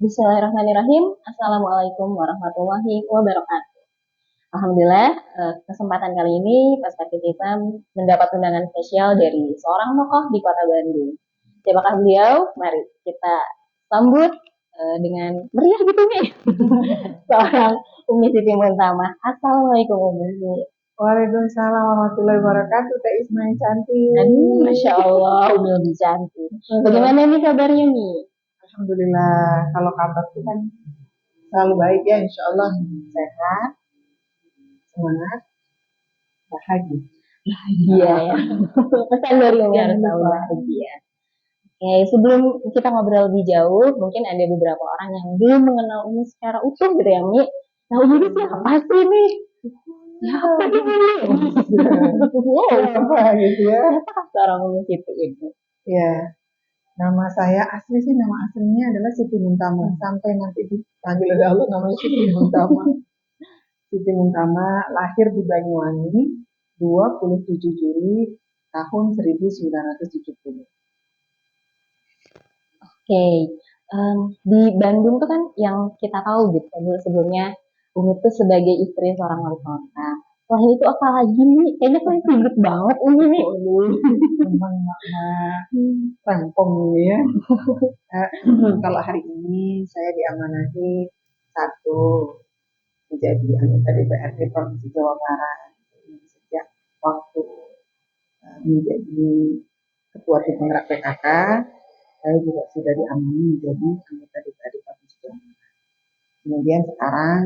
Bismillahirrahmanirrahim. Assalamualaikum warahmatullahi wabarakatuh. Alhamdulillah, kesempatan kali ini Perspektif Hitam mendapat undangan spesial dari seorang tokoh di Kota Bandung. Siapakah beliau? Mari kita sambut dengan meriah gitu nih. Seorang Umi Siti Muntama. Assalamualaikum Umi. Waalaikumsalam warahmatullahi wabarakatuh. Teh Ismail cantik. Aduh, Masya Allah, Umi lebih cantik. Bagaimana nih kabarnya nih? Alhamdulillah. Kalau kabar itu kan selalu baik ya, insya Allah sehat, semangat, bahagia. Bahagia ya. Pesan dari Umi harus selalu bahagia. Oke, sebelum kita ngobrol lebih jauh, mungkin ada beberapa orang yang belum mengenal Umi secara utuh gitu ya, Mi. Nah, Umi siapa sih nih? Siapa ini? Apa gitu ya? Siapa seorang Umi Siti itu? Ya, nama saya asli sih, nama aslinya adalah Siti Muntama. Sampai nanti dipanggil oleh Allah namanya Siti Muntama. Siti Muntama lahir di Banyuwangi 27 Juli tahun 1970. Oke, di Bandung tuh kan yang kita tahu gitu sebelumnya Umi tuh sebagai istri seorang wali kota. Selain itu apa lagi nih? Kayaknya kan sibuk banget Umi nih. Memang makna rangkong ya. Kalau hari ini saya diamanahi satu menjadi anggota DPRD Provinsi Jawa Barat sejak waktu menjadi ketua tim penggerak PKK. Saya juga sudah diamanahi menjadi anggota DPRD Provinsi Jawa Barat. Kemudian sekarang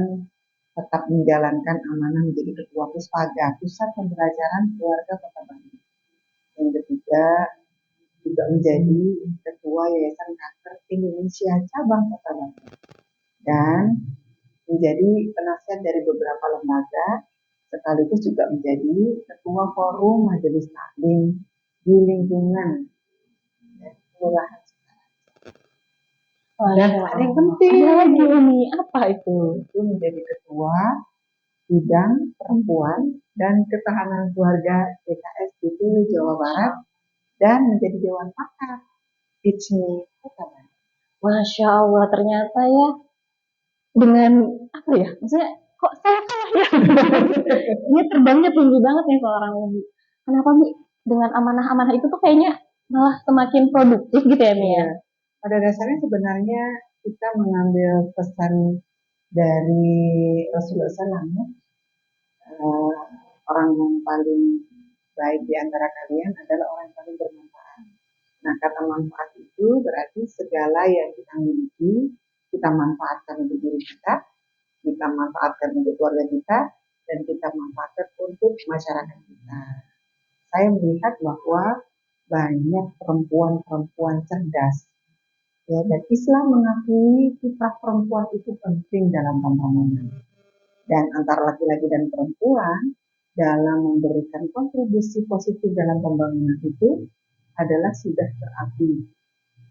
tetap menjalankan amanah menjadi ketua Puspaga, Pusat Pembelajaran Keluarga Kota Bandung. Yang ketiga juga menjadi ketua Yayasan Kanker Indonesia Cabang Kota Bandung dan menjadi penasihat dari beberapa lembaga, sekaligus juga menjadi ketua forum majelis taklim di lingkungan kelurahan. Dan ada yang penting lagi ini apa itu? Itu menjadi ketua bidang perempuan dan ketahanan keluarga PKS DPW Jawa Barat dan menjadi dewan pakar ICMI Kota Bandung. Masya Allah, ternyata ya dengan apa ya? Maksudnya kok saya kalah ya? Ini terbangnya tinggi banget nih seorang Umi. Kenapa Mi? Dengan amanah-amanah itu tuh kayaknya malah semakin produktif gitu ya Mi ya? Pada dasarnya sebenarnya kita mengambil pesan dari Rasulullah SAW. Orang yang paling baik di antara kalian adalah orang yang paling bermanfaat. Nah, kata manfaat itu berarti segala yang kita miliki, kita manfaatkan untuk diri kita manfaatkan untuk keluarga kita, dan kita manfaatkan untuk masyarakat kita. Saya melihat bahwa banyak perempuan-perempuan cerdas, ya, dan Islam mengakui kiprah perempuan itu penting dalam pembangunan. Dan antara laki-laki dan perempuan dalam memberikan kontribusi positif dalam pembangunan itu adalah sudah terakui,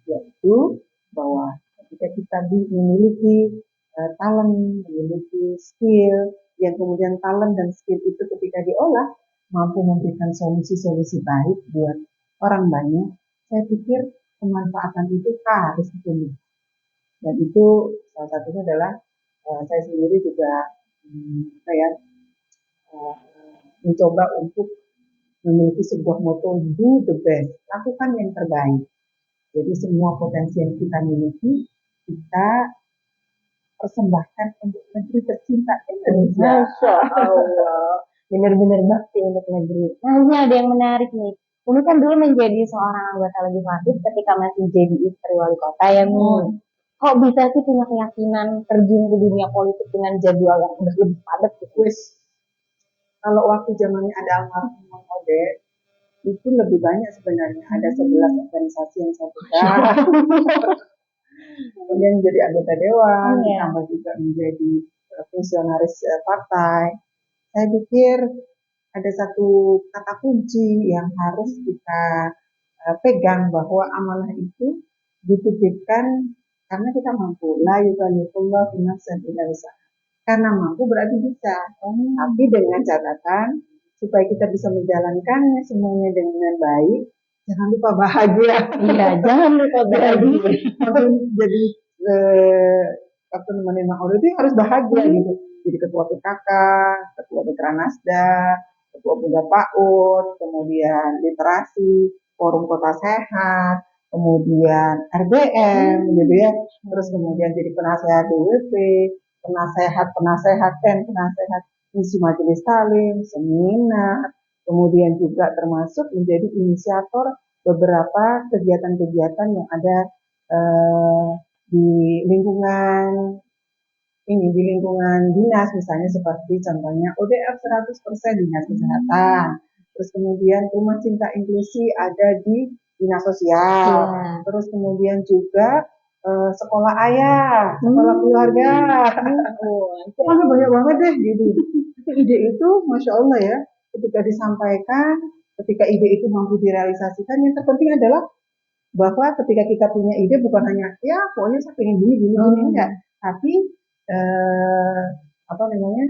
yaitu bahwa ketika kita memiliki talent, memiliki skill, yang kemudian talent dan skill itu ketika diolah mampu memberikan solusi-solusi baik buat orang banyak, saya pikir pemanfaatan itu harus ditumbuh. Dan itu salah satunya adalah saya sendiri juga mencoba untuk memiliki sebuah moto do the best, lakukan yang terbaik. Jadi semua potensi yang kita miliki kita persembahkan untuk negeri tercinta Indonesia. Masya Allah, benar-benar bakti untuk negeri. Nah ini ada yang menarik nih. Umi kan dulu menjadi seorang anggota legislatif ketika masih jadi istri wali kota ya Mi. Kok bisa sih punya keyakinan terjun ke dunia politik dengan jadwal yang udah lebih padat gitu? Kalau waktu zamannya ada almarhum Mang Ode, itu lebih banyak sebenarnya, ada 11 organisasi yang saya pegang. Kemudian menjadi anggota dewan, ditambah juga menjadi fungsionaris partai. Saya pikir ada satu kata kunci yang harus kita pegang, bahwa amanah itu dititipkan karena kita mampu. La yukallifullahu nafsan illa wus'aha. Karena mampu berarti bisa. Tapi dengan catatan supaya kita bisa menjalankannya semuanya dengan baik, jangan lupa bahagia. Iya, jangan lupa bahagia. Jadi waktu nemenin Mak Odo itu harus bahagia gitu. Jadi ketua PKK, ketua Dekranasda, ketua Pemuda PAUD, kemudian literasi, forum kota sehat, kemudian RBM gitu ya, terus kemudian jadi penasehat DWP, penasehat misi majelis taklim, seminar, kemudian juga termasuk menjadi inisiator beberapa kegiatan-kegiatan yang ada di lingkungan di lingkungan dinas, misalnya seperti contohnya ODF 100% dinas kesehatan, terus kemudian rumah cinta inklusi ada di dinas sosial, terus kemudian juga sekolah ayah, sekolah keluarga, pokoknya banyak banget deh gitu. Ide itu Masya Allah ya, ketika disampaikan, ketika ide itu mampu direalisasikan, yang terpenting adalah bahwa ketika kita punya ide bukan hanya ya pokoknya saya pengen gini enggak, tapi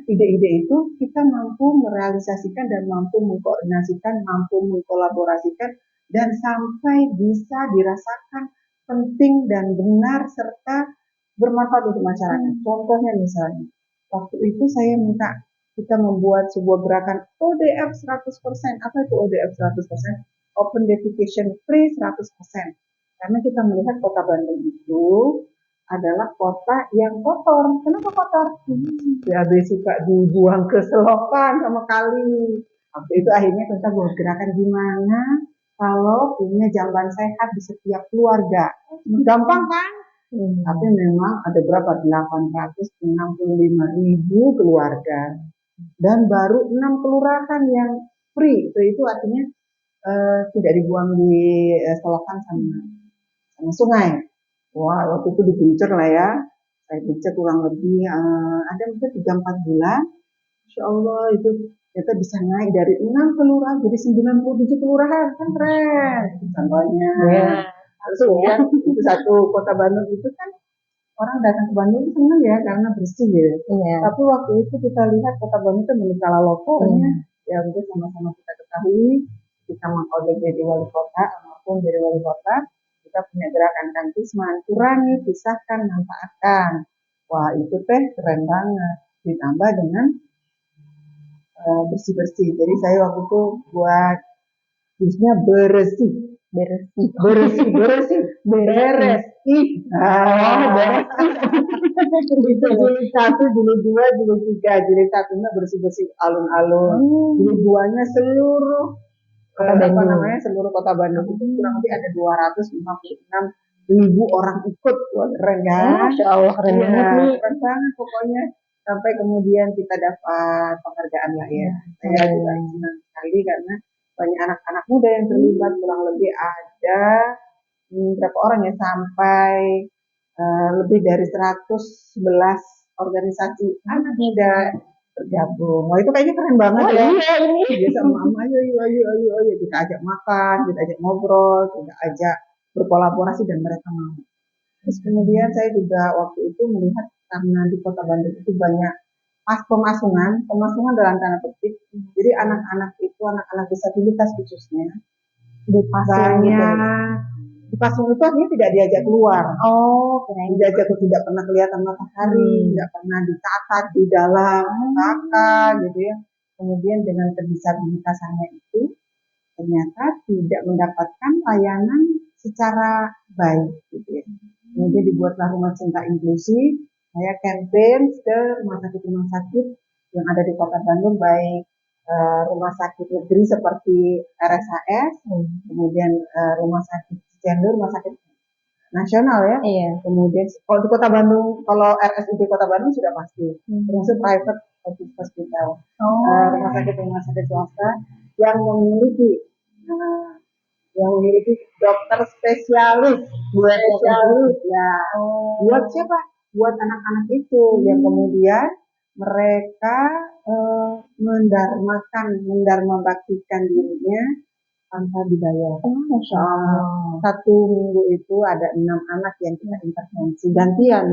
ide-ide itu kita mampu merealisasikan dan mampu mengkoordinasikan, mampu mengkolaborasikan dan sampai bisa dirasakan penting dan benar serta bermanfaat untuk masyarakat. Contohnya misalnya, waktu itu saya minta kita membuat sebuah gerakan ODF 100%. Apa itu ODF 100%? Open Defecation Free 100%. Karena kita melihat kota Bandung itu adalah kota yang kotor. Kenapa kotor? BAB suka dibuang ke selokan sama kali. Waktu itu akhirnya kita buat gerakan gimana kalau punya jamban sehat di setiap keluarga. Gampang kan? Tapi memang ada berapa? 865.000 keluarga. Dan baru 6 kelurahan yang free. Itu artinya tidak dibuang di selokan sama sungai. Wah, waktu itu dipincir lah ya. Saya pincir kurang lebih ada mungkin 3-4 bulan. Insya Allah itu kita bisa naik dari 6 kelurahan jadi 97 kelurahan. Kan keren. Contohnya. Terus kemudian itu satu kota Bandung itu kan orang datang ke Bandung itu senang ya karena bersih ya. Tapi waktu itu kita lihat kota Bandung itu memiliki lokonya. Ya udah sama-sama kita ketahui kita mau jadi wali kota maupun jadi wali kota, kita punya gerakan kantisman, kurangi, pisahkan, manfaatkan. Wah itu teh keren banget. Ditambah dengan bersih-bersih. Jadi saya waktu itu buat bisnya bersih. Beres. Itu jilid 1, jilid 2, jilid 3. Jilid 1-nya bersih-bersih alun-alun. Jilid 2-nya seluruh seluruh kota Bandung itu kurang lebih ada 256.000 orang ikut. Wah, keren kan? Masya Allah, keren banget nih. Keren banget pokoknya. Sampai kemudian kita dapat penghargaan lah ya. Saya juga senang sekali karena banyak anak-anak muda yang terlibat, kurang lebih ada berapa orang ya, sampai lebih dari 111 organisasi anak muda bergabung. Wah itu kayaknya keren banget ya. Iya ini. Biasa mama ayo kita ajak makan, kita ajak ngobrol, kita ajak berkolaborasi dan mereka mau. Terus kemudian saya juga waktu itu melihat karena di kota Bandung itu banyak pemasungan dalam tanda petik. Jadi anak-anak itu, anak-anak disabilitas khususnya, dipasung itu artinya tidak diajak keluar. Diajak tidak pernah kelihatan matahari, tidak pernah dicatat di dalam kakak gitu ya. Kemudian dengan kedisabilitasannya itu ternyata tidak mendapatkan layanan secara baik gitu ya. Kemudian dibuatlah rumah cinta inklusi. Saya campaign ke rumah sakit yang ada di kota Bandung, baik rumah sakit negeri seperti RSHS, kemudian rumah sakit Cianjur, rumah sakit nasional ya. Kemudian kalau di kota Bandung, kalau RSUD kota Bandung sudah pasti, termasuk private hospital, rumah sakit swasta yang memiliki dokter spesialis ya. Buat siapa? Buat anak-anak itu yang kemudian mereka mendharmabaktikan dirinya tanpa dibayar. Masya Allah. 1 minggu itu ada 6 anak yang kita intervensi gantian,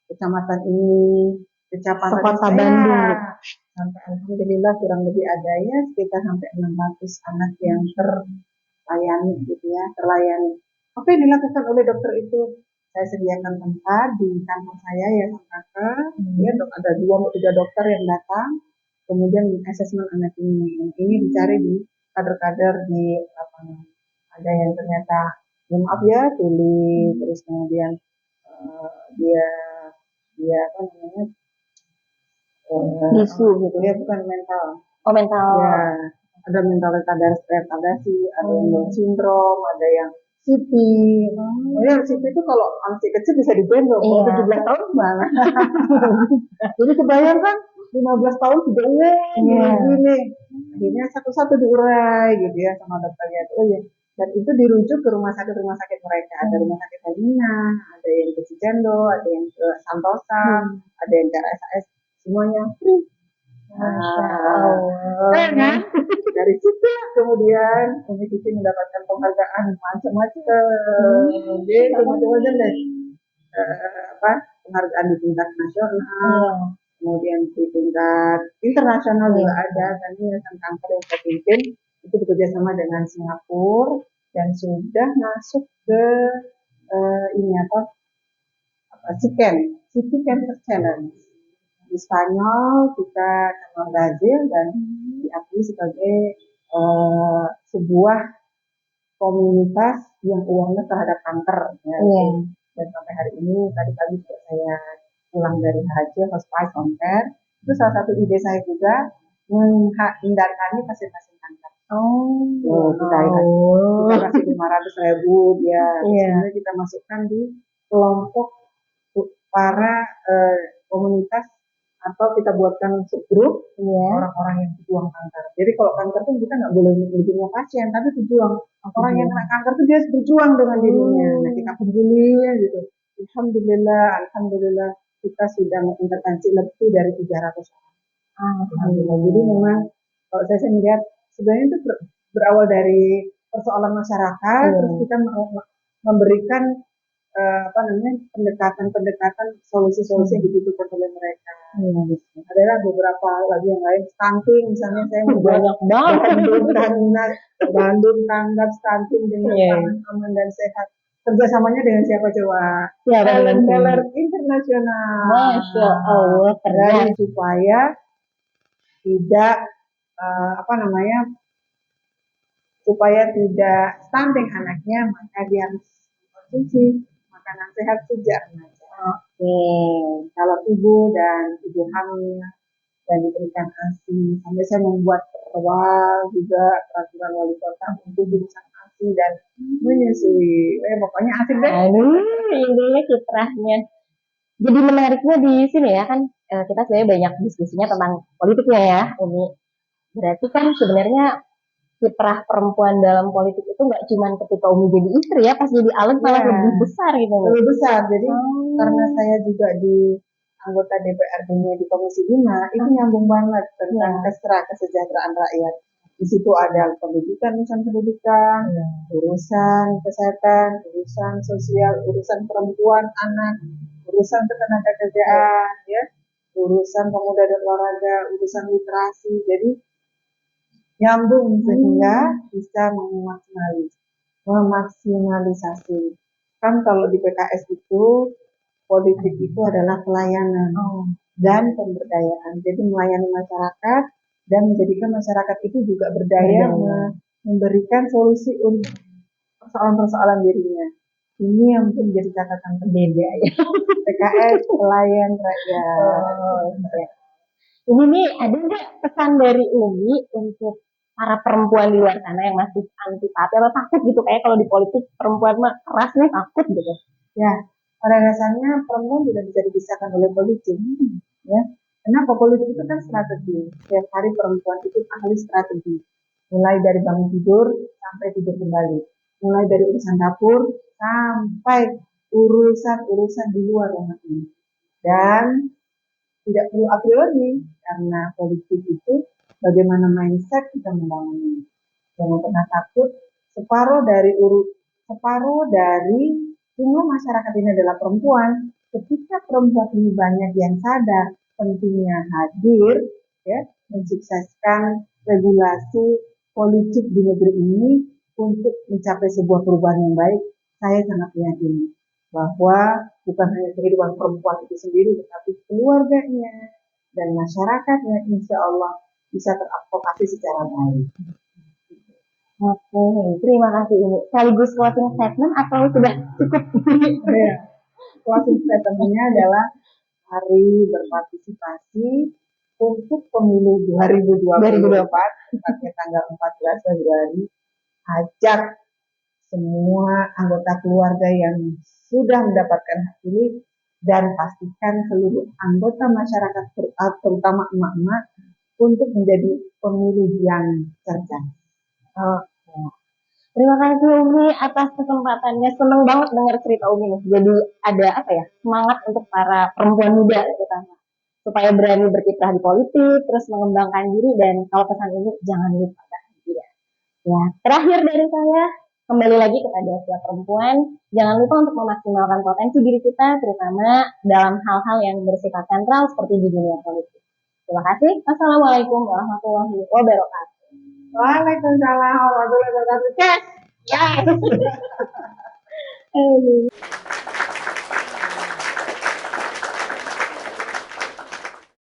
kecamatan ini, kecamatan Kota Bandung. Sampai alhamdulillah kurang lebih ada ya sekitar sampai 600 anak yang terlayani gitu ya, terlayani. Apa yang dilakukan oleh dokter itu? saya sediakan tempat di kantor saya ya sang kanker. Ya, ada 2 atau 3 dokter yang datang, kemudian asesmen anak ini. Ini dicari di kader-kader di apa, ada yang ternyata maaf ya tuli, terus kemudian dia dia apa namanya Bisu gitu ya, bukan mental. Oh, mental. Ya, ada mental retardasi, ada yang Down syndrome, ada yang CP. Oh ya, CP itu kalau masih kecil bisa digendong, kalau Iya. 17 tahun gimana? Jadi kebayangkan 15 tahun sudah Iya. gini. Akhirnya satu-satu diurai gitu ya sama dokternya. Oh ya, dan itu dirujuk ke rumah sakit mereka. Ada rumah sakit Hermina, ada yang ke Cicendo, ada yang ke Santosa, ada yang ke RSAS, semuanya free. Masya Allah. Keren kan? Dari situ kemudian Umi Siti mendapatkan penghargaan macam-macam. Gitu, macam-macam deh. Penghargaan di tingkat nasional, kemudian di tingkat internasional juga ada. Dan ini Yayasan Kanker yang saya pimpin itu bekerja sama dengan Singapura dan sudah masuk ke ini City Cancer Challenge. Di Spanyol kita sama Brazil dan diakui sebagai sebuah komunitas yang awareness terhadap kanker. Ya. Dan sampai hari ini tadi pagi juga saya pulang dari haji hospice home care, itu salah satu ide saya juga menghindarkan pasien-pasien kanker. Kita kasih 500.000 ya, sebenarnya kita masukkan di kelompok para komunitas atau kita buatkan subgrup orang-orang yang pejuang kanker. Jadi kalau kanker itu kita nggak boleh punya pasien, tapi pejuang. Orang yang kena kanker itu dia berjuang dengan dirinya. Nah kita peduli ya gitu. Alhamdulillah kita sudah mengintervensi lebih dari 300 orang. Alhamdulillah. Jadi memang kalau saya melihat sebenarnya itu berawal dari persoalan masyarakat, terus kita memberikan pendekatan solusi-solusi yang dibutuhkan oleh mereka. Adalah beberapa lagi yang lain, stunting misalnya saya banyak banget Bandung tanggap stunting dengan aman dan sehat. Kerjasamanya dengan siapa coba? Heller Internasional. Masya Allah, keren. Supaya tidak supaya tidak stunting anaknya, maka dia harus konsumsi makanan sehat sejak remaja. Kalau ibu hamil dan diberikan ASI, sampai saya membuat juga peraturan wali kota untuk jurusan ASI dan menyusui. Pokoknya asik deh. Aduh, intinya kiprahnya. Jadi menariknya di sini ya kan kita sebenarnya banyak diskusinya tentang politiknya ya, Umi. Berarti kan sebenarnya kiprah perempuan dalam politik itu nggak cuma ketika Umi jadi istri ya, pas jadi aleg malah lebih besar gitu. Lebih besar. Jadi karena saya juga di anggota DPRD-nya di Komisi 5, itu nyambung banget tentang kesejahteraan rakyat. Di situ ada pendidikan, urusan kesehatan, urusan sosial, urusan perempuan, anak, urusan ketenagakerjaan, ya, urusan pemuda dan olahraga, urusan literasi. Jadi nyambung sehingga bisa memaksimalisasi. Kan kalau di PKS itu politik itu adalah pelayanan dan pemberdayaan. Jadi melayani masyarakat dan menjadikan masyarakat itu juga berdaya memberikan solusi untuk persoalan-persoalan dirinya. Ini yang mungkin menjadi catatan berbeda ya. PKS pelayan rakyat. Ini nih ada nggak pesan dari Umi untuk para perempuan di luar sana yang masih antipati atau takut gitu, kayak kalau di politik perempuan mah keras nih, takut gitu? Ya, pada dasarnya perempuan tidak bisa dipisahkan oleh politik, ya. Kenapa? Politik itu kan strategi. Setiap hari perempuan itu ahli strategi. Mulai dari bangun tidur sampai tidur kembali. Mulai dari urusan dapur sampai urusan di luar rumah ini. Dan tidak perlu a priori, karena politik itu bagaimana mindset kita membangunnya. Jangan pernah takut. Separuh dari jumlah masyarakat ini adalah perempuan. Ketika perempuan ini banyak yang sadar pentingnya hadir, ya, mensukseskan regulasi politik di negeri ini untuk mencapai sebuah perubahan yang baik, saya sangat yakin bahwa bukan hanya kehidupan perempuan itu sendiri, tetapi keluarganya dan masyarakatnya insya Allah bisa teradvokasi secara baik. Oke, terima kasih ini. Sekaligus closing statement atau sudah cukup? Ya, closing statement-nya adalah hari berpartisipasi untuk pemilu 2024, tepatnya tanggal 14 Februari. Ajak semua anggota keluarga yang sudah mendapatkan hak pilih dan pastikan seluruh anggota masyarakat, terutama emak-emak, untuk menjadi pemilih yang cerdas. Oke. Terima kasih Umi atas kesempatannya. Seneng banget dengar cerita Umi nih. Jadi ada apa ya, semangat untuk para perempuan muda terutama supaya berani berkiprah di politik, terus mengembangkan diri, dan kalau pesan ini jangan lupa bahagia. Ya, terakhir dari saya, kembali lagi kepada setiap perempuan, jangan lupa untuk memaksimalkan potensi diri kita, terutama dalam hal-hal yang bersifat sentral seperti di dunia politik. Terima kasih. Assalamualaikum warahmatullahi wabarakatuh. Waalaikumsalam warahmatullahi wabarakatuh. Yes. Yes.